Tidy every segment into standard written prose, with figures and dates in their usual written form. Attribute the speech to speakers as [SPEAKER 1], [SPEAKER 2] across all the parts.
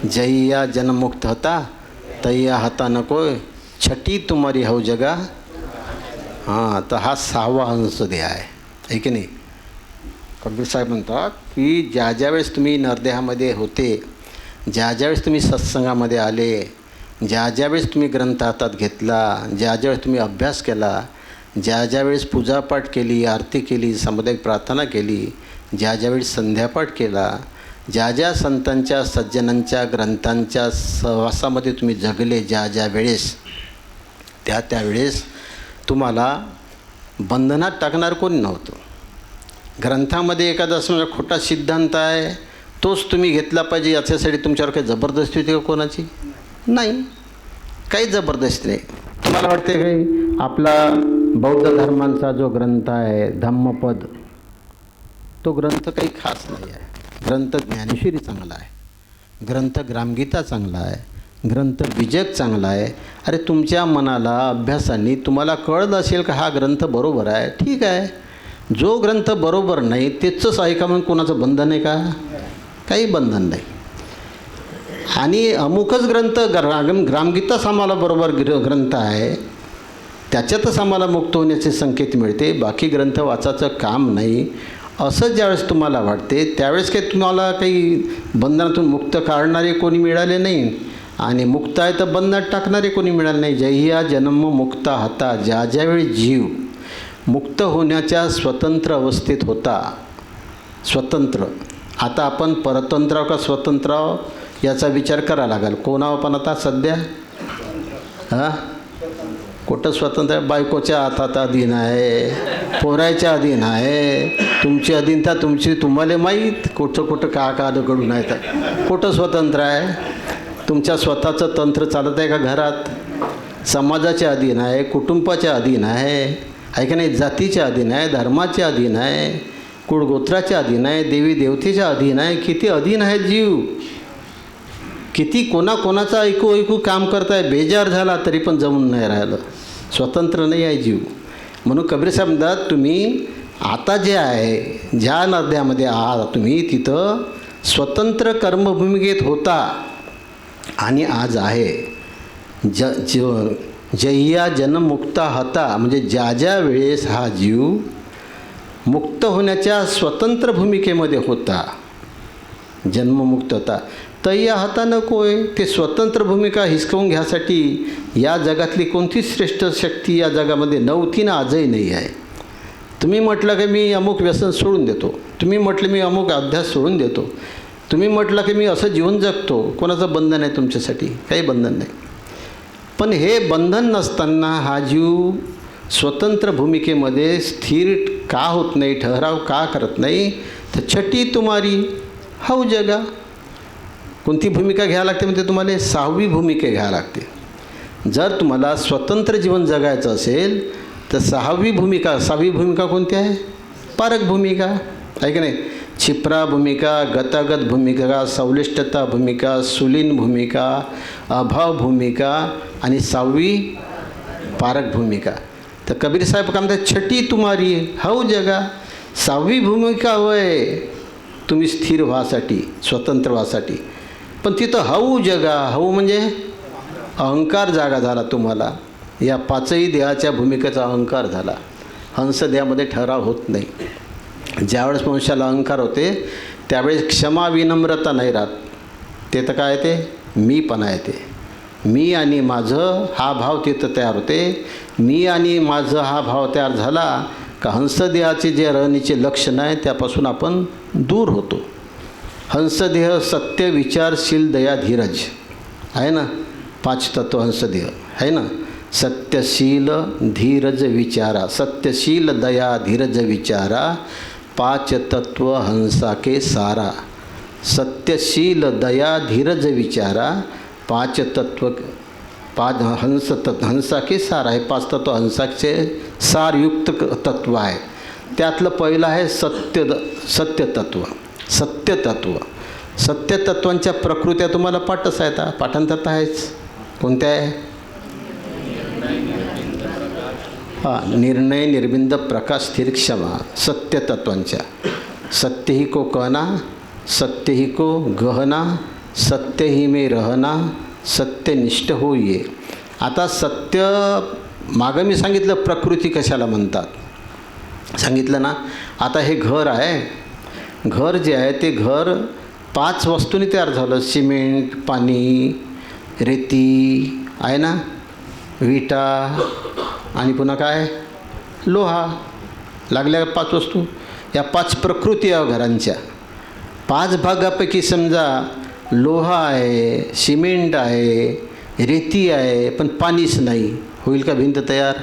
[SPEAKER 1] जैया जनमुक्त होता तैया हता नकोय छटी तुम्हारी हव जगा. हां, तर हा 6वा हंसदेह आहे की नाही. कबीर साहेब म्हणतात की ज्या ज्यावेळेस तुम्ही नरदेहामध्ये होते, ज्या ज्यावेळेस तुम्ही सत्संगामध्ये आले, ज्या ज्यावेळेस तुम्ही ग्रंथ हातात घेतला, ज्या ज्यावेळेस तुम्ही अभ्यास केला, ज्या ज्यावेळेस पूजापाठ केली, आरती केली, सामुदायिक प्रार्थना केली, ज्या ज्यावेळेस संध्यापाठ केला, ज्या ज्या संतांच्या सज्जनांच्या ग्रंथांच्या सहवासामध्ये तुम्ही जगले, ज्या ज्या वेळेस, त्यावेळेस तुम्हाला बंधनात टाकणार कोणी नव्हतं. ग्रंथामध्ये एखादा समजा खोटा सिद्धांत आहे तोच तुम्ही घेतला पाहिजे याच्यासाठी तुमच्यावर काही जबरदस्ती होती का कोणाची? नाही, काही जबरदस्ती नाही. तुम्हाला वाटते काही आपला बौद्ध धर्मांचा जो ग्रंथ आहे धम्मपद, तो ग्रंथ काही खास नाही आहे. ग्रंथ ज्ञानेश्वरी चांगला आहे, ग्रंथ ग्रामगीता चांगला आहे, ग्रंथ विजक चांगला आहे. अरे तुमच्या मनाला अभ्यासाने तुम्हाला कळलं असेल का हा ग्रंथ बरोबर आहे, ठीक आहे. जो ग्रंथ बरोबर नाही तेचंच ऐका म्हणून कोणाचं बंधन आहे का? काही बंधन नाही. आणि अमुकच ग्रंथ ग्रामगीताच आम्हाला बरोबर ग्रंथ आहे, त्याच्यातच आम्हाला मुक्त होण्याचे संकेत मिळते, बाकी ग्रंथ वाचायचं काम नाही, असं ज्यावेळेस तुम्हाला वाटते त्यावेळेस काही तुम्हाला काही बंधनातून मुक्त काढणारे कोणी मिळाले नाही आणि मुक्त आहे तर बंधनात टाकणारे कोणी मिळाले नाही. जहिया जन्म मुक्ता होता, ज्या ज्यावेळी जीव मुक्त होण्याच्या स्वतंत्र अवस्थेत होता, स्वतंत्र. आता आपण परतंत्र का स्वतंत्र याचा विचार करावा लागेल. कोणावर पण आता सध्या हां कुठं स्वतंत्र आहे? बायकोच्या हातात अधीन आहे, पोरायच्या अधीन आहे, तुमची अधीनता तुम्हाला माहीत कुठं का घडून आहे तर कुठं स्वतंत्र आहे? तुमच्या स्वतःचं तंत्र चालत आहे का घरात? समाजाच्या अधीन आहे, कुटुंबाच्या अधीन आहे का नाही, जातीच्या अधीन आहे, धर्माच्या अधीन आहे, कुळगोत्राच्या अधीन आहे, देवी देवतेच्या अधीन आहे. किती अधीन आहे जीव, किती कोणाचा ऐकू काम करताय, बेजार झाला तरी पण जमून नाही राहिलं, स्वतंत्र नाही आहे जीव. म्हणून कबीर साहेब म्हणतात तुम्ही आता जे आहे ज्या नद्यामध्ये आहात तुम्ही तिथं स्वतंत्र कर्मभूमिकेत होता आणि आज आहे. जहिया जन्ममुक्ता होता म्हणजे ज्या ज्या वेळेस हा जीव मुक्त होण्याच्या स्वतंत्र भूमिकेमध्ये होता, जन्ममुक्त होता, तैया हाता नकोय. ते स्वतंत्र भूमिका हिसकावून घ्यासाठी या जगातली कोणतीच श्रेष्ठ शक्ती या जगामध्ये नव्हती ना आजही नाही आहे. तुम्ही म्हटलं की मी अमुक व्यसन सोडून देतो, तुम्ही म्हटलं मी अमुक अभ्यास सोडून देतो, तुम्ही म्हटलं की मी असं जीवन जगतो, कोणाचं बंधन आहे तुमच्यासाठी? काही बंधन नाही. पण हे बंधन नसताना हा जीव स्वतंत्र भूमिकेमध्ये स्थिर का होत नाही, ठहराव का करत नाही? तर छटी तुम्हारी हव जगा. कोणती भूमिका घ्यावी लागते म्हणजे तुम्हाला 6वी भूमिका घ्यावी लागते. जर तुम्हाला स्वतंत्र जीवन जगायचं असेल तर 6वी भूमिका कोणती आहे? पारक भूमिका आहे की नाही. क्षिप्रा भूमिका, गतागत भूमिका, सौलिष्टता भूमिका, सुलीन भूमिका, अभाव भूमिका आणि 6वी पारक भूमिका. तर कबीर साहेब का म्हणतात छटी तुम्हारी हव जगा. 6वी भूमिका होय तुम्ही स्थिर व्हासाठी, स्वतंत्र व्हासाठी. पण तिथं हऊ जगा, हऊ म्हणजे अहंकार जागा झाला तुम्हाला. या 5ही देहाच्या भूमिकेचा अहंकार झाला. हंस देहामध्ये ठराव होत नाही. ज्यावेळेस मनुष्याला अहंकार होते त्यावेळेस क्षमा विनम्रता नाही राहत. ते तर काय ते मीपणा येते. मी आणि माझं हा भाव तिथं तयार होते. मी आणि माझं हा भाव तयार झाला का हंसदेहाचे जे रहनीचे लक्षण आहे त्यापासून आपण दूर होतो. हंसदेह सत्य विचारशील दया धीरज आहे ना, 5 तत्व हंसदेह आहे ना. सत्यशील धीरज विचारा, सत्यशील दया धीरज विचारा, 5 तत्व हंसा के सारा. सत्यशील दया धीरज विचारा, 5 तत्व 5 हंसा के सारा. हे 5 तत्व हंसाचे सारयुक्त तत्व आहे. त्यातलं पहिलं आहे सत्यतत्व. सत्यतत्वांच्या प्रकृत्या तुम्हाला पाठच आहेत, पाठांतरात आहेच. कोणत्या आहे? निर्णय निर्बिंद प्रकाश स्थिर क्षमा. सत्यतत्वांच्या सत्य ही को कहना, सत्य ही को गहना, सत्य ही में रहना, सत्यनिष्ठ होईये. आता सत्य मागं मी सांगितलं प्रकृती कशाला म्हणतात सांगितलं ना. आता हे घर आहे, घर जे आहे ते घर 5 वस्तूंनी तयार झालं. सिमेंट, पाणी, रेती आहे ना, विटा आणि पुन्हा काय लोहा लागल्या 5 वस्तू. या 5 प्रकृती आहे घरांच्या. 5 भागापैकी समजा लोहा आहे, सिमेंट आहे, रेती आहे, पण पाणीच नाही, होईल का भिंत तयार?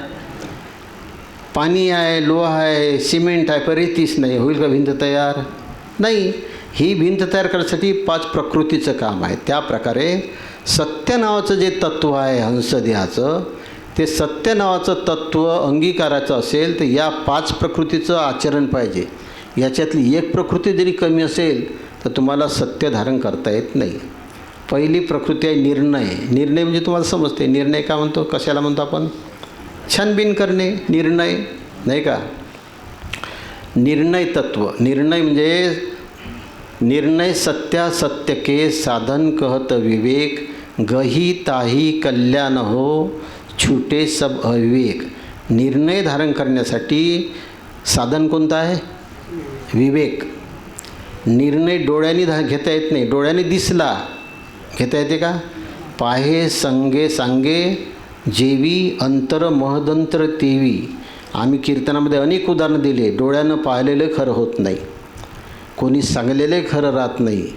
[SPEAKER 1] पाणी आहे, लोहा आहे, सिमेंट आहे, पण रेतीच नाही, होईल का भिंत तयार? नाही. ही भिंत तयार करण्यासाठी 5 प्रकृतीचं काम आहे. त्या प्रकारे सत्य नावाचं जे तत्त्व आहे हंसदेहाचं, ते सत्य नावाचं तत्त्व अंगीकाराचं असेल तर या 5 प्रकृतीचं आचरण पाहिजे. याच्यातली एक प्रकृती जरी कमी असेल तर तुम्हाला सत्य धारण करता येत नाही. पहिली प्रकृती आहे निर्णय. निर्णय म्हणजे तुम्हाला समजते निर्णय का म्हणतो, कशाला म्हणतो आपण? छानबीन करणे, निर्णय नाही का. निर्णय तत्व. निर्णय म्हणजे निर्णय सत्या सत्य के साधन कहत विवेक, गही ताही कल्याण हो छूटे सब अविवेक. निर्णय धारण करण्यासाठी साधन कोणतं आहे? विवेक. निर्णय डोळ्यांनी घेता येत नाही. डोळ्याने दिसला घेता येते का? पाहे संगे सांगे जेवी अंतर महदंतर तेवी. आम्ही कीर्तनामध्ये अनेक उदाहरणं दिले. डोळ्यानं पाहिलेलं खरं होत नाही, कोणी सांगलेले खरं राहत नाही,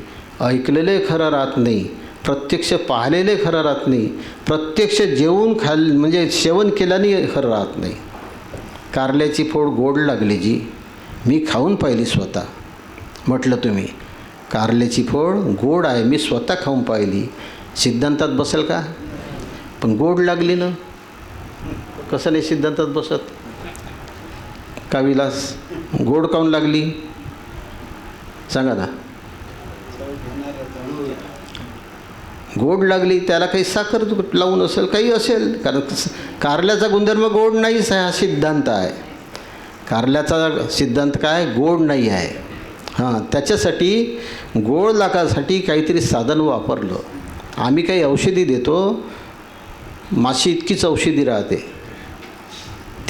[SPEAKER 1] ऐकलेले खरं राहत नाही, प्रत्यक्ष पाहिलेले खरं राहत नाही, प्रत्यक्ष जेवून म्हणजे सेवन केल्याने खरं राहत नाही. कारल्याची फोड गोड लागली जी, मी खाऊन पाहिली स्वतः. म्हटलं तुम्ही कारल्याची फोड गोड आहे, मी स्वतः खाऊन पाहिली. सिद्धांतात बसेल का? पण गोड लागली ना, कसं नाही सिद्धांतात बसत? का विलास? गोड काऊन लागली सांगा ना. गोड लागली त्याला काही साखर लावून असेल, काही असेल, कारण कारल्याचा गुणधर्म गोड नाहीच आहे, हा सिद्धांत आहे. कारल्याचा सिद्धांत काय? गोड नाही आहे. हां, त्याच्यासाठी गोड लागासाठी काहीतरी साधन वापरलं. आम्ही काही औषधी देतो, माशी इतकीच औषधी राहते,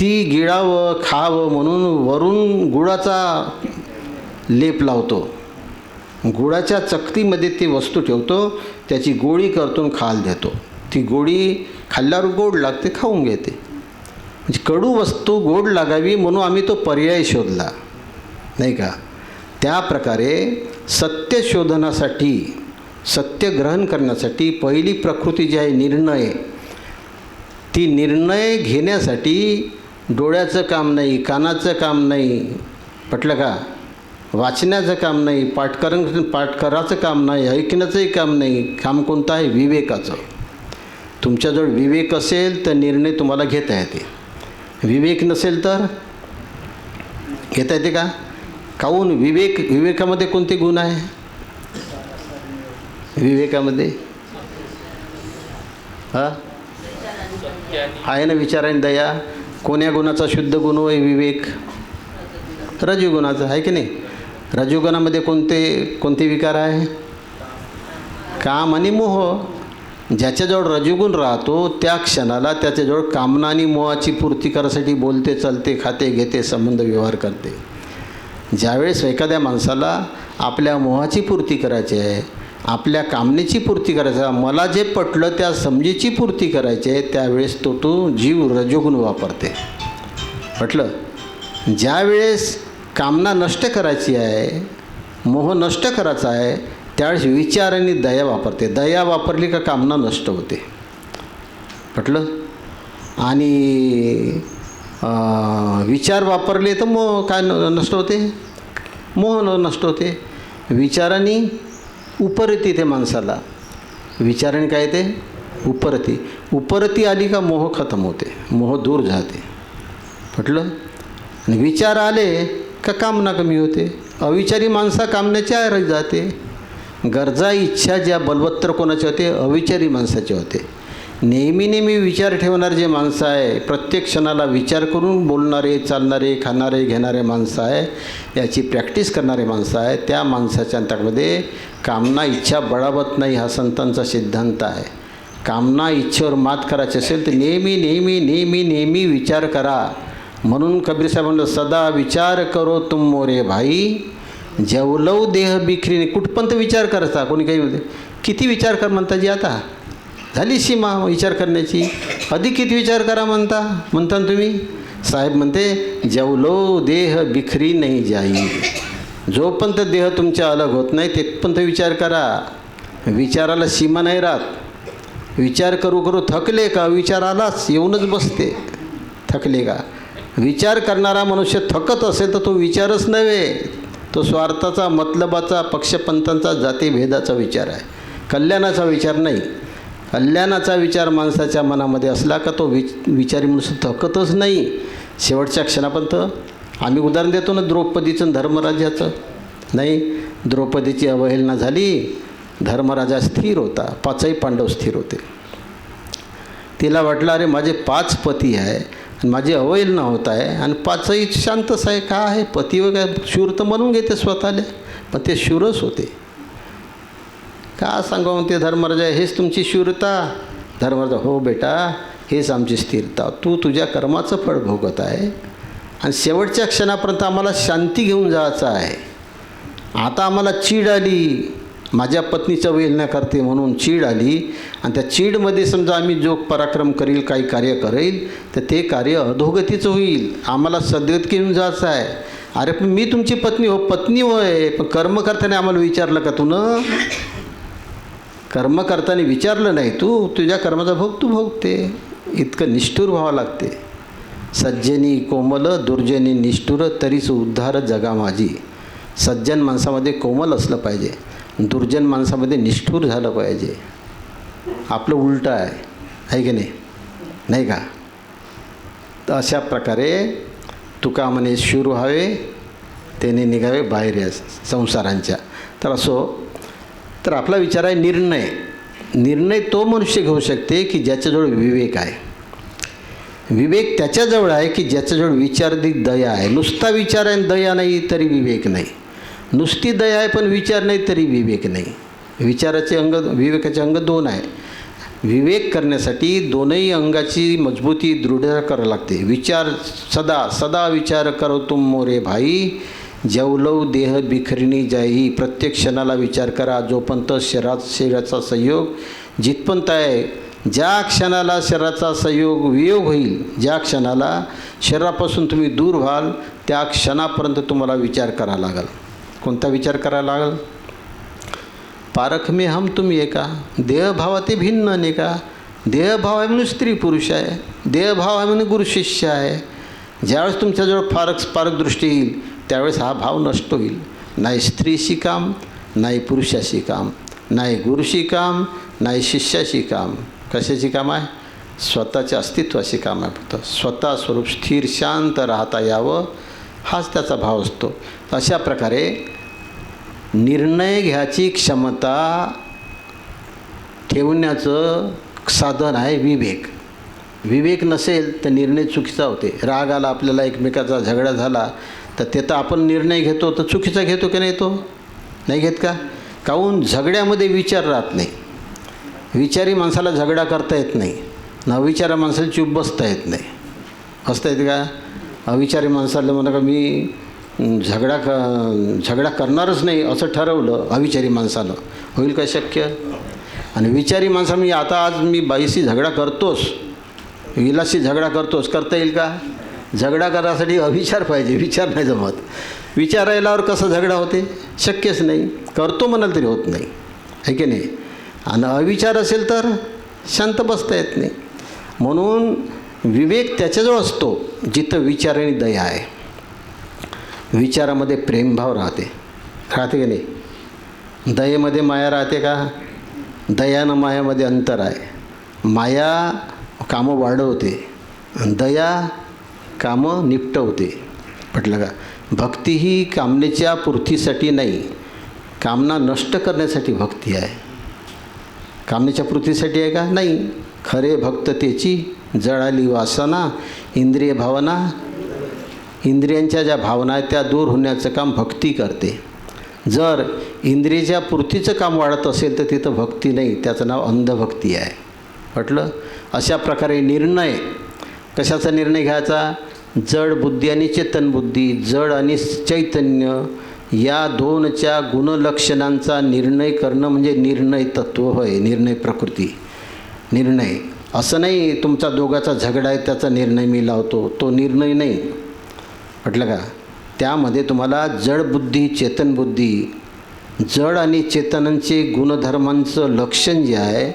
[SPEAKER 1] ती गिळावं खावं म्हणून वरून गुळाचा लेप लावतो, गुळाच्या चकतीमध्ये ती वस्तू ठेवतो, त्याची गोळी करतून खाल देतो. ती गोळी खाल्ल्यावर गोड लागते, खाऊन घेते. म्हणजे कडू वस्तू गोड लागावी म्हणून आम्ही तो पर्याय शोधला नाही का. त्या प्रकारे सत्य शोधनासाठी, सत्य ग्रहण करण्यासाठी पहिली प्रकृती जी आहे निर्णय, ती निर्णय घेण्यासाठी डोळ्याचं काम नाही, कानाचं काम नाही, पटलं का? वाचण्याचं काम नाही, पाठकराचं काम नाही, ऐकण्याचंही काम नाही. काम कोणतं आहे? विवेकाचं. तुमच्याजवळ विवेक असेल तर निर्णय तुम्हाला घेता येते. विवेक नसेल तर घेता येते का? काहून? विवेकामध्ये कोणते गुण आहे? विवेकामध्ये आहे ना विचार आणि दया. कोण्या गुणाचा शुद्ध गुण होय विवेक? रजोगुणाचा आहे की नाही. रजोगुणामध्ये कोणते विकार आहे? काम आणि मोह. ज्याच्याजवळ रजोगुण राहतो त्या क्षणाला त्याच्याजवळ कामना आणि मोहाची पूर्ती करायसाठी बोलते, चालते, खाते, घेते, संबंध व्यवहार करते. ज्यावेळेस एखाद्या माणसाला आपल्या मोहाची पूर्ती करायची आहे, आपल्या कामनेची पूर्ती करायची आहे, मला जे पटलं त्या समजेची पूर्ती करायची आहे, त्यावेळेस तो जीव रजोगुण वापरते. पटलं? ज्यावेळेस कामना नष्ट करायची आहे, मोह नष्ट करायचा आहे, त्यावेळेस विचार आणि दया वापरते. दया वापरली का कामना नष्ट होते. पटलं? आणि विचार वापरले तर मोह काय नष्ट होते? मोह नष्ट होते. विचारांनी उपरती ते माणसाला. विचाराने काय ते? उपरती. उपरती आली का मोह खतम होते, मोह दूर जाते. पटलं? आणि विचार आले का कामना कमी होते. अविचारी माणसा कामनेच्या आहारी जाते. गरजा इच्छा ज्या बलवत्तर कोणाचे होते? अविचारी माणसाचे होते. नेहमी नेहमी विचार ठेवणारे जे माणसं आहे, प्रत्येक क्षणाला विचार करून बोलणारे, चालणारे, खाणारे, घेणारे माणसं आहे, याची प्रॅक्टिस करणारे माणसं आहे, त्या माणसाच्या अंतर्मध्ये कामना इच्छा बळावत नाही, हा संतांचा सिद्धांत आहे. कामना इच्छेवर मात करायची असेल तर नेहमी नेहमी नेहमी नेहमी विचार करा. म्हणून कबीर साहेब म्हणलं, सदा विचार करो तुम मोरे भाई, जेवलव देह बिखरीने. कुठपर्यंत विचार करायचा? कोणी काही म्हणते किती विचार कर म्हणता जी, आता झाली सीमा विचार करण्याची. अधिक किती विचार करा म्हणता ना तुम्ही. साहेब म्हणते, जेवलो देह बिखरी नाही जाई. जोपर्यंत देह तुमच्या अलग होत नाही तिथपर्यंत विचार करा. विचाराला सीमा नाही राहत. विचार करू करू थकले का? विचारालाच येऊनच बसते. थकले का? विचार करणारा मनुष्य थकत असेल तर तो विचारच नव्हे, तो स्वार्थाचा, मतलबाचा, पक्षपंथांचा, जातीभेदाचा विचार आहे, कल्याणाचा विचार नाही. कल्याणाचा विचार माणसाच्या मनामध्ये असला का तो विचारी मनुष्य थकतच नाही. शेवटच्या क्षणापर्यंत. आम्ही उदाहरण देतो ना द्रौपदीचं, धर्मराजाचं. नाही, द्रौपदीची अवहेलना झाली, धर्मराजा स्थिर होता, 5ही पांडव स्थिर होते. तिला वाटलं, अरे माझे 5 पती आहे, माझी अवहेलना होत आहे आणि 5ही शांतच आहे. का आहे पती वगैरे? शूर तर म्हणून घेते स्वतःला, पण ते शूरच होते. का सांगा म्हणते धर्मराजा, हेच तुमची शूरता? धर्मराजा, हो बेटा, हेच आमची स्थिरता. तू तुझ्या कर्माचं फळ भोगत आहे आणि शेवटच्या क्षणापर्यंत आम्हाला शांती घेऊन जायचं आहे. आता आम्हाला चीड आली, माझ्या पत्नीचं अवहेलना करते म्हणून चीड आली, आणि त्या चीडमध्ये समजा आम्ही जो पराक्रम करील, काही कार्य करेल, तर ते कार्य अधोगतीचं होईल. आम्हाला सद्गती घेऊन जायचं आहे. अरे पण मी तुमची पत्नी हो, पत्नी होय, पण कर्म करताना आम्हाला विचारलं का? तुनं कर्म करताना विचारलं नाही. तुझ्या कर्माचा भोग तू भोगते. इतकं निष्ठुर व्हावं लागते. सज्जनी कोमल, दुर्जनी निष्ठुर, तरीच उद्धार जगा माझी. सज्जन माणसामध्ये कोमल असलं पाहिजे, दुर्जन माणसामध्ये निष्ठुर झालं पाहिजे. आपलं उलटं आहे की नाही? नाही का? तर अशा प्रकारे तुका म्हणे, शूर व्हावे त्याने निघावे बाहेर या संसारांच्या. तर असो, तर आपला विचार आहे निर्णय. निर्णय तो मनुष्य घेऊ शकते की ज्याच्याजवळ विवेक आहे. विवेक त्याच्याजवळ आहे की ज्याच्याजवळ विचाराधिक दया आहे. नुसता विचार आहे दया नाही तरी विवेक नाही. नुसती दया आहे पण विचार नाही तरी विवेक नाही. विचाराचे अंग, विवेकाचे अंग 2 आहे. विवेक करण्यासाठी दोनही अंगाची मजबूती, दृढता करावी लागते. विचार सदा सदा विचार करो तुम मोरे भाई, जेवलव देह बिखरणी जाई. प्रत्येक क्षणाला विचार करा. जोपर्यंत शरीराचा संयोग जिथपर्यंत आहे, ज्या क्षणाला शरीराचा संयोग वियोग होईल, ज्या क्षणाला शरीरापासून तुम्ही दूर व्हाल, त्या क्षणापर्यंत तुम्हाला विचार करावा लागेल. कोणता विचार करायला लागेल? पारख में हम तुम एका, देहभावाते भिन्न अनेका. देहभाव आहे म्हणून स्त्री पुरुष आहे, देहभाव आहे म्हणून गुरु शिष्य आहे. ज्यावेळेस तुमच्याजवळ पारख दृष्टी येईल त्यावेळेस हा भाव नष्ट होईल. नाही स्त्रीशी काम, नाही पुरुषाशी काम, नाही गुरुशी काम, नाही शिष्याशी काम. कशाची काम आहे? स्वतःच्या अस्तित्वाशी काम आहे. फक्त स्वतः स्वरूप स्थिर शांत राहता यावं, हाच त्याचा भाव असतो. अशा प्रकारे निर्णय घ्यायची क्षमता ठेवण्याचं साधन आहे विवेक. विवेक नसेल तर निर्णय चुकीचा होते. राग आला आपल्याला, एकमेकाचा झगडा झाला, तर ते तर आपण निर्णय घेतो तर चुकीचा घेतो की नाही? तो नाही घेत का? काहून? झगड्यामध्ये विचार राहत नाही. विचारी माणसाला झगडा करता येत नाही, अविचारी माणसाला चूप बसता येत नाही. बसता येते का? अविचारी माणसाला म्हणा का मी झगडा करणारच नाही असं ठरवलं अविचारी माणसानं, होईल का शक्य? आणि विचारी माणसा मी आता आज मी बाईशी झगडा करतोस, विलाशी झगडा करतोस, करता येईल का? झगडा करायसाठी अविचार पाहिजे, विचार नाही जमत. विचार राहिल्यावर कसं झगडा होते? शक्यच नाही. करतो म्हणाल तरी होत नाही, आहे की नाही? आणि अविचार असेल तर शांत बसता येत नाही. म्हणून विवेक त्याच्याजवळ असतो जिथं विचार आणि दया आहे. विचारामध्ये प्रेमभाव राहते की नाही? दयेमध्ये माया राहते का? दयानं मायामध्ये अंतर आहे. माया कामं वाढवते, दया कामं निपटवते. म्हटलं का? भक्ती ही कामनेच्या पूर्तीसाठी नाही, कामना नष्ट करण्यासाठी भक्ती आहे. कामनेच्या पूर्तीसाठी आहे का? नाही. खरे भक्त तेची जळाली वासना इंद्रिय भावना. इंद्रियांच्या ज्या भावना आहेत त्या दूर होण्याचं काम भक्ती करते. जर इंद्रियाच्या पूर्तीचं काम वाढत असेल तर तिथं भक्ती नाही, त्याचं नाव अंधभक्ती आहे. म्हटलं अशा प्रकारे निर्णय, कशाचा निर्णय घ्यायचा? जड बुद्धी आणि चेतन बुद्धी, जड आणि चैतन्य या दोनच्या गुणलक्षणांचा निर्णय करणं म्हणजे निर्णय तत्व होय. निर्णय प्रकृती. निर्णय असं नाही तुमचा दोघाचा झगडा आहे त्याचा निर्णय मी लावतो, तो निर्णय नाही. म्हटलं का? त्यामध्ये तुम्हाला जडबुद्धी चेतनबुद्धी, जड आणि चेतनांचे गुणधर्मांचं लक्षण जे आहे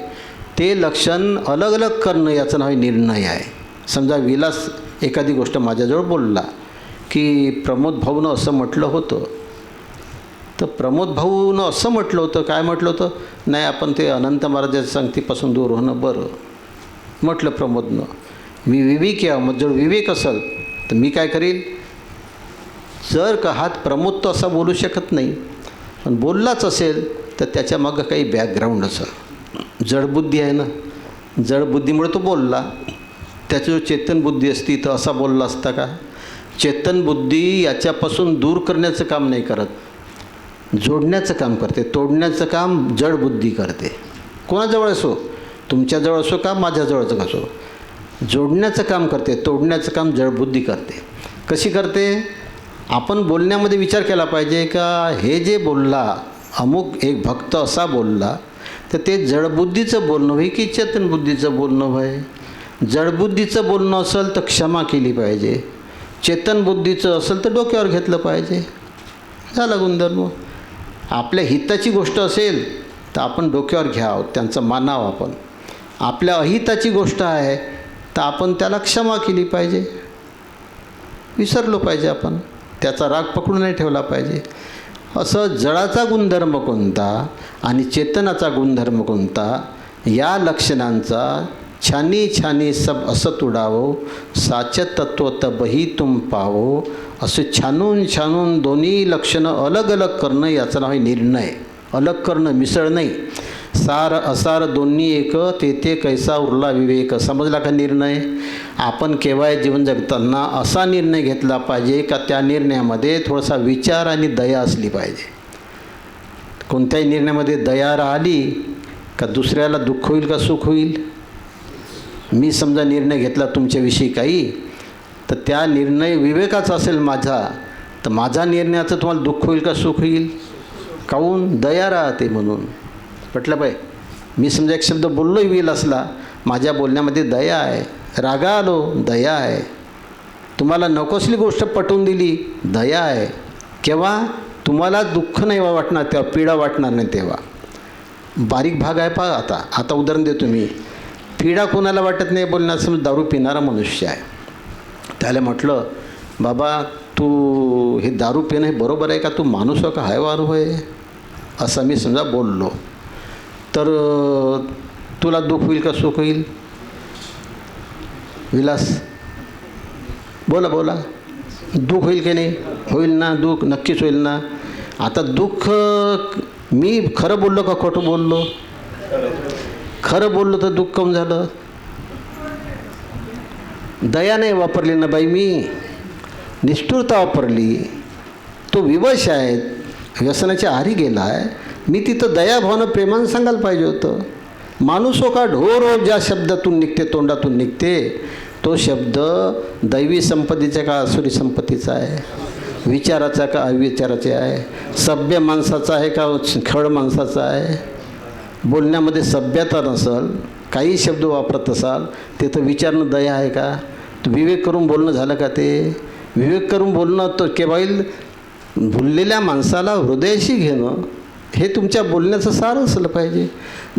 [SPEAKER 1] ते लक्षण अलग अलग करणं याचं नाव निर्णय आहे. समजा विलास एखादी गोष्ट माझ्याजवळ बोलला की प्रमोद भाऊनं असं म्हटलं होतं, तर प्रमोद भाऊनं असं म्हटलं होतं, काय म्हटलं होतं? नाही आपण ते अनंत महाराजाच्या संगतीपासून दूर होणं बरं म्हटलं प्रमोदनं. मी विवेक आहे, मग जर विवेक असेल तर मी काय करील? जर का हात प्रमोद तो असा बोलू शकत नाही, पण बोललाच असेल तर त्याच्या मागं काही बॅकग्राऊंड असं जडबुद्धी आहे ना, जडबुद्धीमुळे तो बोलला. त्याची जो चेतनबुद्धी असती तर असा बोलला असता का? चेतनबुद्धी याच्यापासून दूर करण्याचं काम नाही करत, जोडण्याचं काम करते. तोडण्याचं काम जडबुद्धी करते. कोणाजवळ असो, तुमच्याजवळ असो का माझ्याजवळच असो, जोडण्याचं काम करते, तोडण्याचं काम जडबुद्धी करते. कशी करते? आपण बोलण्यामध्ये विचार केला पाहिजे का हे जे बोलला अमुक एक भक्त असा बोलला तर ते जडबुद्धीचं बोलणं होय की चेतनबुद्धीचं बोलणं होय? जडबुद्धीचं बोलणं असेल तर क्षमा केली पाहिजे, चेतनबुद्धीचं असेल तर डोक्यावर घेतलं पाहिजे. झाला गुणधर्म. आपल्या हिताची गोष्ट असेल तर आपण डोक्यावर घ्यावं, त्यांचं मानावं आपण. आपल्या अहिताची गोष्ट आहे तर आपण त्याला क्षमा केली पाहिजे, विसरलो पाहिजे आपण, त्याचा राग पकडून नाही ठेवला पाहिजे. असं जडाचा गुणधर्म कोणता आणि चेतनाचा गुणधर्म कोणता या लक्षणांचा छानी छानी सब असत उडावो, साच तत्व तबही तुम पावो. असं छानून छानून दोन्ही लक्षणं अलग अलग करणं याचं नाव आहे निर्णय. अलग करणं, मिसळ नाही. सार असार दोन्ही एक, तेथे कैसा उरला विवेक. समजला का निर्णय? आपण केव्हा जीवन जगताना असा निर्णय घेतला पाहिजे का त्या निर्णयामध्ये थोडासा विचार आणि दया असली पाहिजे. कोणत्याही निर्णयामध्ये दया राहिली का दुसऱ्याला दुःख होईल का सुख होईल? मी समजा निर्णय घेतला तुमच्याविषयी काही, तर त्या निर्णय विवेकाचा असेल माझा, तर माझा निर्णयाचं तुम्हाला दुःख होईल का सुख होईल? काहून? दया राहते म्हणून. म्हटलं बाई, मी समजा एक शब्द बोललो विलासला, माझ्या बोलण्यामध्ये दया आहे, रागा आलो दया आहे, तुम्हाला नकोसली गोष्ट पटवून दिली दया आहे. केव्हा? तुम्हाला दुःख नाही वाटणार तेव्हा, पीडा वाटणार नाही तेव्हा. बारीक भाग आहे पहा. आता उदाहरण देतो मी. पीडा कोणाला वाटत नाही बोलण्यात? समजा दारू पिणारा मनुष्य आहे, त्याला म्हटलं बाबा तू हे दारू पिणं हे बरोबर आहे का? तू माणूस हो का हैवान होय? असं मी समजा बोललो, तर तुला दुःख होईल का सुख होईल? विलास बोला बोला. दुःख होईल की नाही? होईल ना, दुःख नक्कीच होईल ना. आता दुःख मी खरं बोललो का खोटं बोललो? खरं बोललो तर दुःख कम झालं. दया नाही वापरली ना बाई, मी निष्ठुरता वापरली. तो विवश आहे, व्यसनाच्या आहारी गेला आहे, मी तिथं दयाभावनं प्रेमानं सांगायला पाहिजे होतं. माणूस हो का ढोर हो ज्या शब्दातून निघते, तोंडातून निघते, तो शब्द दैवी संपत्तीचा का आसुरी संपत्तीचा आहे? विचाराचा का अविचाराचा आहे? सभ्य माणसाचा आहे का खड माणसाचा आहे? बोलण्यामध्ये सभ्यता नसल, काही शब्द वापरत असाल तिथं विचारणं दया आहे का? विवेक करून बोलणं झालं का? ते विवेक करून बोलणं तर केव्हा भुललेल्या माणसाला हृदयाशी घेणं हे तुमच्या बोलण्याचं सार असलं पाहिजे.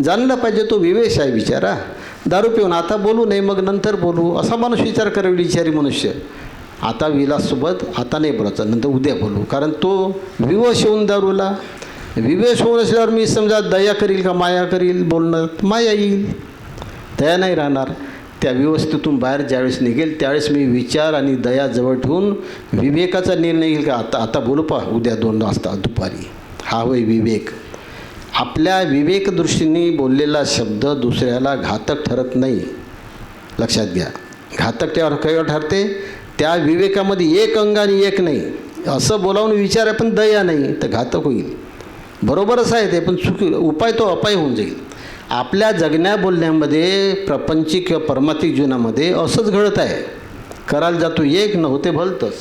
[SPEAKER 1] जाणलं पाहिजे तो विवेश आहे बिचारा. दारू पिऊन आता बोलू नये, मग नंतर बोलू, असा माणूस विचार करेल. विचारी मनुष्य आता विलाससोबत आता नाही बोलायचं, नंतर उद्या बोलू, कारण तो विवश होऊन दारूला. विवेश होऊन असल्यावर मी समजा दया करील का माया करील? बोलणं माया येईल, दया नाही राहणार. त्या व्यवस्थेतून बाहेर ज्यावेळेस निघेल त्यावेळेस मी विचार आणि दया जवळ ठेवून विवेकाचा निर्णय येईल का आता बोलू पहा उद्या 2 वाजता दुपारी. हा होय विवेक. आपल्या विवेकदृष्टीने बोललेला शब्द दुसऱ्याला घातक ठरत नाही. लक्षात घ्या. घातक केव्हा ठरते? त्या विवेकामध्ये एक अंग आणि एक नाही असं बोलावून विचार आहे पण दया नाही तर घातक होईल. बरोबरच आहे ते, पण उपाय तो अपाय होऊन जाईल. आपल्या जगण्या बोलण्यामध्ये प्रपंचिक किंवा परमार्थिक जीवनामध्ये असंच घडत आहे. करायला जातो एक, न होते भलतंच.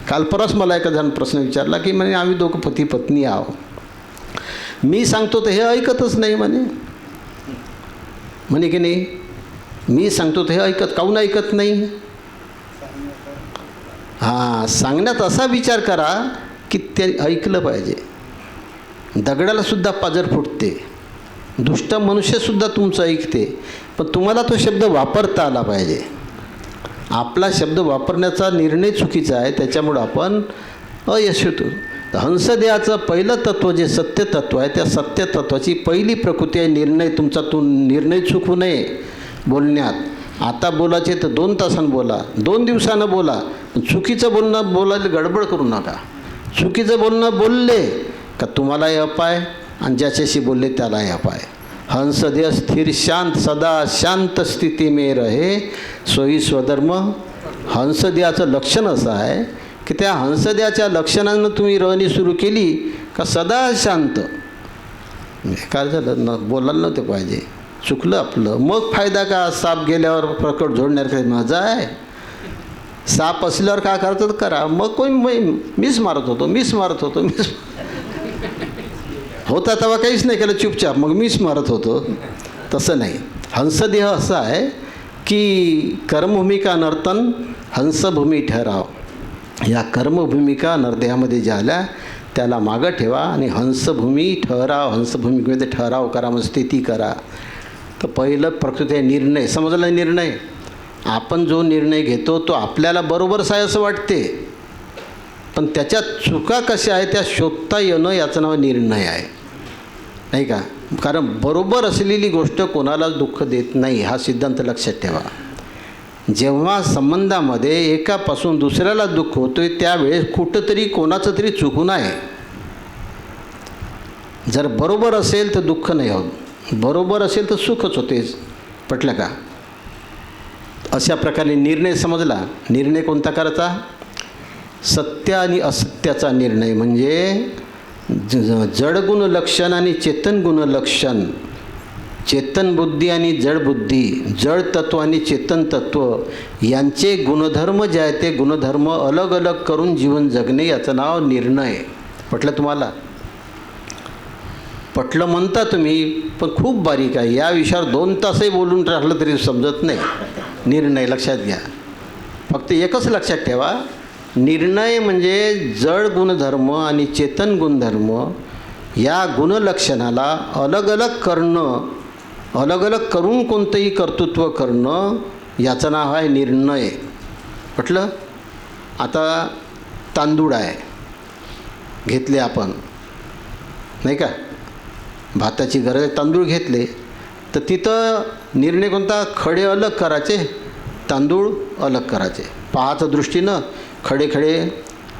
[SPEAKER 1] काल परवाच मला एका जण प्रश्न विचारला की म्हणे आम्ही दोघं पती पत्नी आहो, मी सांगतो तर हे ऐकतच नाही म्हणे की नाही. मी सांगतो तर हे काहून ऐकत नाही? हां, सांगण्यात असा विचार करा की ते ऐकलं पाहिजे. दगडाला सुद्धा पाजर फुटते, दुष्ट मनुष्यसुद्धा तुमचं ऐकते, पण तुम्हाला तो शब्द वापरता आला पाहिजे. आपला शब्द वापरण्याचा निर्णय चुकीचा आहे, त्याच्यामुळं आपण अयश होतो. हंसदेहाचं पहिलं तत्त्व जे सत्य तत्त्व आहे, त्या सत्य तत्त्वाची पहिली प्रकृती आहे निर्णय. तुमचा तो निर्णय चुकू नये बोलण्यात. आता बोलायचे तर 2 तासानं बोला, 2 दिवसानं बोला, चुकीचं बोलणं बोलायला गडबड करू नका. चुकीचं बोलणं बोलले का तुम्हालाही अपाय आणि ज्याच्याशी बोलले त्यालाही अपाय. हंसदेह स्थिर शांत सदा शांत स्थिती में रहे सोई स्वधर्म. हंसदेहाचं लक्षण असं आहे की त्या हंसदेहाच्या लक्षणानं तुम्ही रहणी सुरू केली का सदा शांत. काय झालं न बोलायला नव्हते पाहिजे, चुकलं आपलं, मग फायदा का? साप गेल्यावर प्रकट जोडण्यावर काही मजा आहे? साप असल्यावर काय करायचं तर करा. मग कोणी मीच मारत होतो होता तेव्हा काहीच नाही केलं, चुपचाप मग मीच मारत होतो. तसं नाही. हंसदेह असं आहे की कर्मभूमिका नर्तन हंसभूमी ठहराव. या कर्मभूमिका नरदेहामध्ये ज्या आल्या त्याला मागं ठेवा आणि हंसभूमी ठहराव. हंसभूमिकेमध्ये ठहराव करा, मग स्थिती करा. तर पहिलं प्रकृती आहे निर्णय. समजला निर्णय? आपण जो निर्णय घेतो तो आपल्याला बरोबरच आहे असं वाटते, पण त्याच्यात चुका कशा आहे त्या शोधता येणं याचं नाव निर्णय आहे, नाही का? कारण बरोबर असलेली गोष्ट कोणालाच दुःख देत नाही, हा सिद्धांत लक्षात ठेवा. जेव्हा संबंधामध्ये एकापासून दुसऱ्याला दुःख होतोय त्यावेळेस कुठंतरी कोणाचं तरी चुकून आहे. जर बरोबर असेल तर दुःख नाही होत, बरोबर असेल तर सुखच होतेच. पटलं का? अशा प्रकारे निर्णय समजला. निर्णय कोणता करायचा? सत्य आणि असत्याचा निर्णय. म्हणजे जडगुण लक्षण आणि चेतन गुण लक्षण, चेतन बुद्धी आणि जड बुद्धी, जड तत्व आणि चेतन तत्व यांचे गुणधर्म जे आहे ते गुणधर्म अलग अलग करून जीवन जगणे याचं नाव निर्णय. पटलं तुम्हाला? पटलं म्हणता तुम्ही, पण खूप बारीक आहे. या विषयावर 2 तासही बोलून राहिलं तरी समजत नाही. निर्णय लक्षात घ्या. फक्त एकच लक्षात ठेवा, निर्णय म्हणजे जड गुणधर्म आणि चेतन गुणधर्म या गुणलक्षणाला अलग अलग करणं, अलग अलग करून कोणतंही कर्तृत्व करणं याचं नाव आहे निर्णय. म्हटलं? आता तांदूळ आहे, घेतले आपण, नाही का? भाताची गरज आहे, तांदूळ घेतले, तर तिथं निर्णय कोणता? खडे अलग करायचे, तांदूळ अलग करायचे. पाहाच्या दृष्टीनं खडे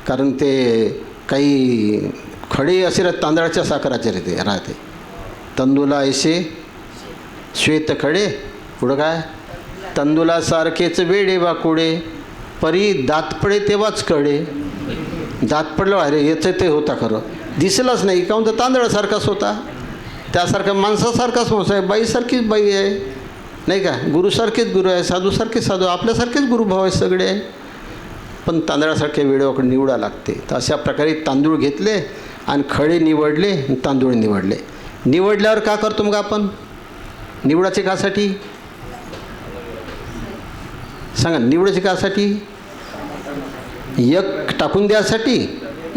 [SPEAKER 1] कारण ते काही खडे असे तांदळाच्या साखराचे राहते. तांदूला ऐसे श्वेत खडे, पुढं काय? तांदूलासारखेच वेडे वाकुडे, परी दात पडे तेव्हाच कळे. दात पडलं अरे याचं ते होता खरं, दिसलंच नाही काहून तर तांदळासारखाच होता. त्यासारखा माणसासारखाच माणूस आहे, बाईसारखीच बाई आहे, नाही का? गुरुसारखेच गुरु आहे, साधूसारखेच साधू, आपल्यासारखेच गुरुभाव आहे सगळे, पण तांदळासारखे वेळेवर निवडा लागते. तर अशा प्रकारे तांदूळ घेतले आणि खडे निवडले, तांदूळ निवडले. निवडल्यावर का करतो मग आपण? निवडायचे कासाठी सांगा? निवडायचे कासाठी? एक टाकून द्यासाठी,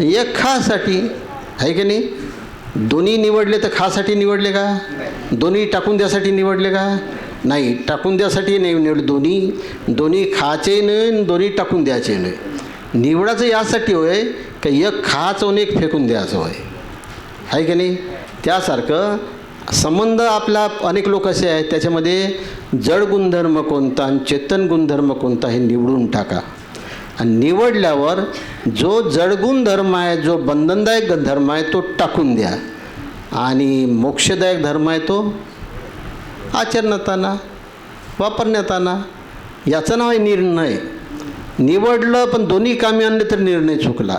[SPEAKER 1] एक खासाठी, आहे की नाही? दोन्ही निवडले तर खासाठी निवडले का? दोन्ही टाकून द्यासाठी निवडले का? नाही, टाकून द्यासाठी नाही निवडले. दोन्ही खायचे नाही, दोन्ही टाकून द्यायचे नाही. निवडायचं यासाठी होय का एक खायचं आणि एक फेकून द्यायचं होय, आहे की नाही? त्यासारखं संबंध आपला अनेक लोक असे आहेत त्याच्यामध्ये जड गुणधर्म कोणता आणि चेतन गुणधर्म कोणता हे निवडून टाका. आणि निवडल्यावर जो जडगुण धर्म आहे, जो बंधनदायक धर्म आहे तो टाकून द्या. आणि मोक्षदायक धर्म आहे तो आचरणात आणा, वापरण्यात आणा. याचं नाव आहे निर्णय. निवडलं पण दोन्ही कामी आणले तर निर्णय चुकला.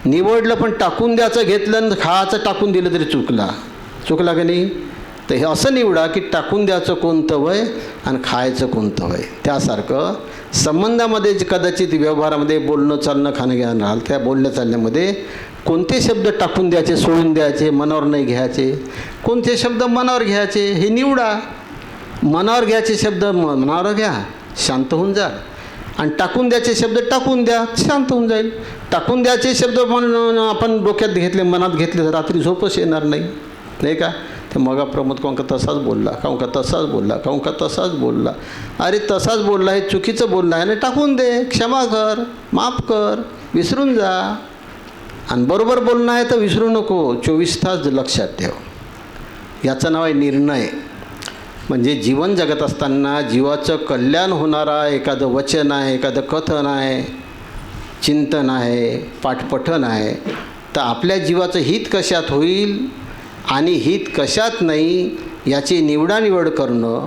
[SPEAKER 1] निवडलं पण टाकून द्यायचं घेतलं आणि खायचं टाकून दिलं तरी चुकला का नाही? तर हे असं निवडा की टाकून द्यायचं कोणतं वय आणि खायचं कोणतं वय. त्यासारखं संबंधामध्ये कदाचित व्यवहारामध्ये बोलणं चालणं खाणं घ्यायला राहिलं, त्या बोलण्या चालण्यामध्ये कोणते शब्द टाकून द्यायचे, सोडून द्यायचे, मनावर नाही घ्यायचे, कोणते शब्द मनावर घ्यायचे हे निवडा. मनावर घ्यायचे शब्द मनावर घ्या, शांत होऊन जा. आणि टाकून द्यायचे शब्द टाकून द्या, शांत होऊन जाईल. टाकून द्यायचे शब्द आपण डोक्यात घेतले, मनात घेतले तर रात्री झोपच येणार नाही का? तर मग प्रमोद काहून का तसाच बोलला, काहून का तसाच बोलला, काहून का तसाच बोलला. अरे तसाच बोलला, हे चुकीचं बोलला आहे ना, टाकून दे, क्षमा कर, माफ कर, विसरून जा. आणि बरोबर बोलणं आहे तर विसरू नको, 24 तास लक्षात ठेव. याचं नाव आहे निर्णय. म्हणजे जीवन जगत असताना जीवाचं कल्याण होणारा एखादं वचन आहे, एखादं कथन आहे, चिंतन आहे, पाठपठन आहे, तर आपल्या जीवाचं हित कशात होईल आणि हित कशात नाही याची निवडानिवड करणं,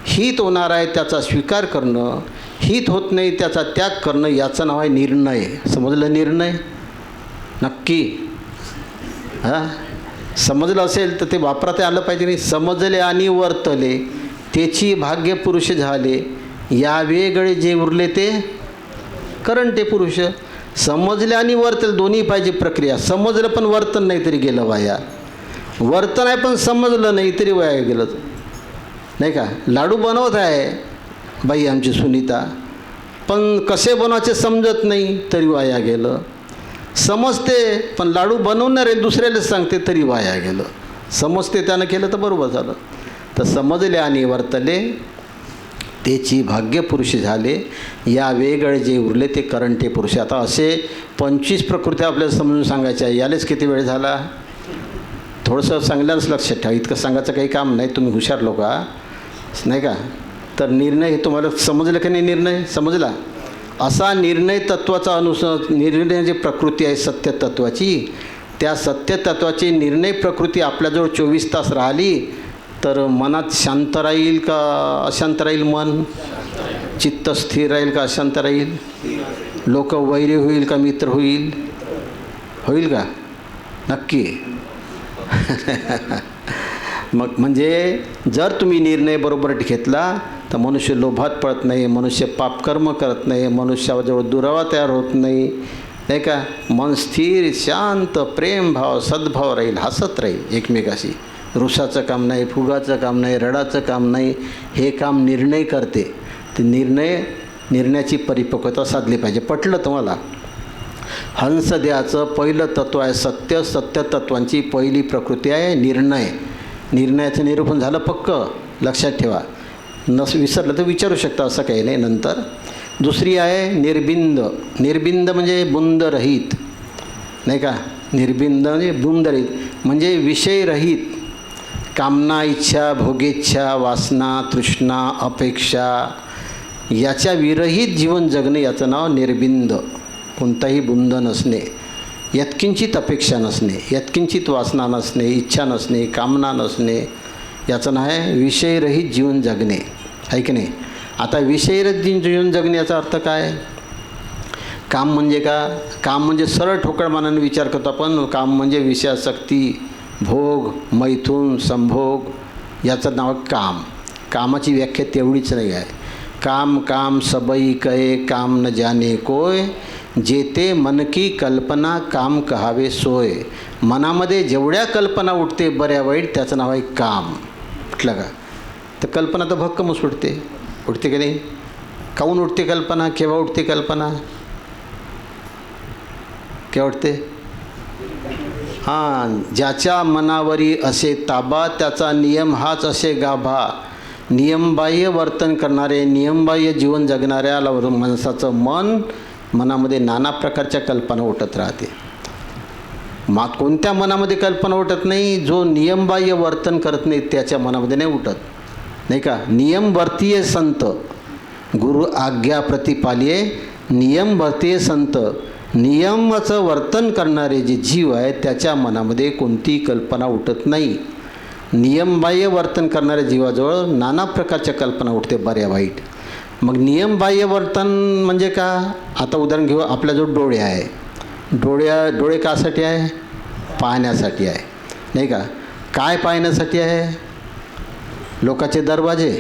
[SPEAKER 1] हित होणार आहे त्याचा स्वीकार करणं, हित होत नाही त्याचा त्याग करणं, याचं नाव आहे निर्णय. समजलं? निर्णय नक्की हां समजलं असेल तर ते वापरात आलं पाहिजे. नाही समजले आणि वर्तले त्याची भाग्य पुरुष झाले, या वेगळे जे उरले ते करंटे पुरुष. समजले आणि वर्तले दोन्ही पाहिजे प्रक्रिया. समजलं पण वर्तन नाही तरी गेलं वाया, वर्तन आहे पण समजलं नाही तरी वाया गेलं. नाही का? लाडू बनवत आहे बाई आमची सुनीता, पण कसे बनवायचे समजत नाही तरी वाया गेलं. समजते पण लाडू बनवणारे दुसऱ्याला सांगते तरी वाया गेलं. समजते त्यानं केलं तर बरोबर झालं. तर समजले आणि वर्तले त्याची भाग्य पुरुष झाले, या वेगळे जे उरले ते करंटे पुरुष. आता असे 25 प्रकृती आपल्याला समजून सांगायच्या आहे. यालेच किती वेळ झाला? थोडंसं चांगल्याच लक्षात ठेवा, इतकं सांगायचं काही काम नाही, तुम्ही हुशार लोक नाही का? तर निर्णय हे तुम्हाला समजलं की नाही? निर्णय समजला? असा निर्णय तत्वाचा निर्णयाची प्रकृती आहे सत्य तत्वाची. त्या सत्य तत्वाची निर्णय प्रकृती आपल्याजवळ 24 तास राहिली तर मनात शांत राहील का अशांत राहील? मन चित्त स्थिर राहील का अशांत राहील? लोक वैरी होईल का मित्र होईल का? नक्की. मग म्हणजे जर तुम्ही निर्णय बरोबर घेतला तर मनुष्य लोभात पडत नाही, मनुष्य पापकर्म करत नाही, मनुष्याजवळ दुरावा तयार होत नाही का? मन स्थिर शांत प्रेमभाव सद्भाव राहील, हसत राहील एकमेकाशी. रुसाचं काम नाही, फुगाचं काम नाही, रडाचं काम नाही. हे काम निर्णय करते. ते निर्णयाची परिपक्वता साधली पाहिजे. पटलं तुम्हाला? हंस द्याचं पहिलं तत्व आहे सत्य. सत्य तत्वांची पहिली प्रकृती आहे निर्णय. निर्णयाचं निरूपण झालं पक्क, लक्षात ठेवा. विसरलं तर विचारू शकता, असं काही नाही. नंतर दुसरी आहे निर्बिंद. निर्बिंद म्हणजे बुंदरहित, नाही का? निर्बिंद म्हणजे बुंदरहित म्हणजे विषयरहित. कामना, इच्छा, भोगेच्छा, वासना, तृष्णा, अपेक्षा याच्या विरहित जीवन जगणे, याचं नाव निर्बिंद. कोणताही बुंद नसणे, यत्किंचित अपेक्षा नसणे, यत्किंचित वासना नसणे, इच्छा नसणे, कामना नसणे, याचं नाव आहे विषयरहित जीवन जगणे. आहे की नाही? आता विषयरहित जीवन जगणे याचा अर्थ काय? काम म्हणजे का? काम म्हणजे सरळ ठोकळ मानाने विचार करतो आपण. काम म्हणजे विषयासक्ती, भोग, मैथून, संभोग, याचं नाव काम. कामाची व्याख्या तेवढीच नाही आहे. काम काम सबई कहे काम न जाने कोय, जेते मन की कल्पना काम कहावे सोय. मनामध्ये जेवढ्या कल्पना उठते बऱ्या वाईट, त्याचं नाव आहे काम. म्हटलं का? तर कल्पना तर भक्कमच उठते की नाही? काहून उठते कल्पना? केव्हा उठते कल्पना? केव्हा उठते? हां, ज्याच्या मनावरी असे ताबा, त्याचा नियम हाच असे गाभा. नियमबाह्य वर्तन करणारे, नियमबाह्य जीवन जगणाऱ्या माणसाचं मनामध्ये नाना प्रकारच्या कल्पना उठत राहते. कोणत्या मनामध्ये कल्पना उठत नाही? जो नियमबाह्य वर्तन करत नाही त्याच्या मनामध्ये नाही उठत, नाही का? नियम वर्तीय संत, गुरु आज्ञा प्रतिपालिये, नियम वर्तीय संत. नियमाचं वर्तन करणारे जे जीव आहेत त्याच्या मनामध्ये कोणतीही कल्पना उठत नाही. नियमबाह्य वर्तन करणाऱ्या जीवाजवळ नाना प्रकारच्या कल्पना उठते, बऱ्या वाईट. मग नियमबाह्य वर्तन म्हणजे का? आता उदाहरण घेऊ, आपल्याजवळ डोळे आहे. डोळे कासाठी आहे? पाहण्यासाठी आहे, नाही का? काय पाहण्यासाठी आहे? लोकांचे दरवाजे,